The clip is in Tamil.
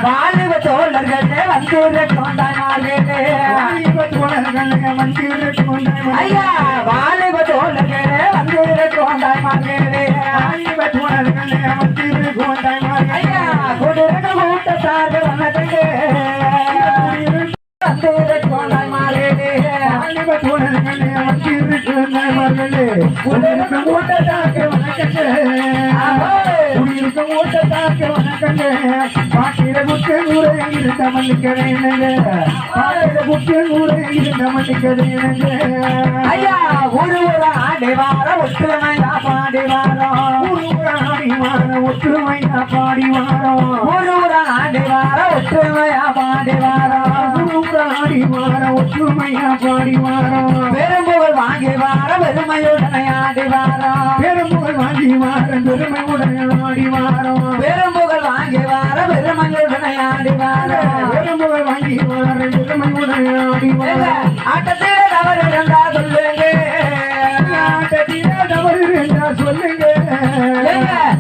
வாலிப தோழர்களே வந்து ஐயா வாலிப தோழர்களே வந்து ஐயா கொடுக்க கூட்டத்தார் வணக்கங்க ஐயா ஒரு ஆடி வார ஒற்றுமையா பாடி வாரம் ஒற்றுமையா பாடி வாரம் ஒரு ஆடி வார ஒற்றுமையா பாடி வாரம் ஆடி வார ஒற்றுமையா பாடி வாரம் பெரும்புகள் வாங்கி வார பெருமையுடனே ஆடி வாரம் பெரும்புகள் வாங்கி வார பெருமையுடனே ஆடி வாரம் பெரும்புகள் வாங்கி வார பெருமையுடனே ஆடி வாரம் பெரும்புகள் வாங்கி வார பெருமையுடனே ஆடி வாரம் ஆட்டத்திலே தவறு இருந்தா சொல்லுங்க ஆட்டத்திலே தவறு இருந்தா சொல்லுங்க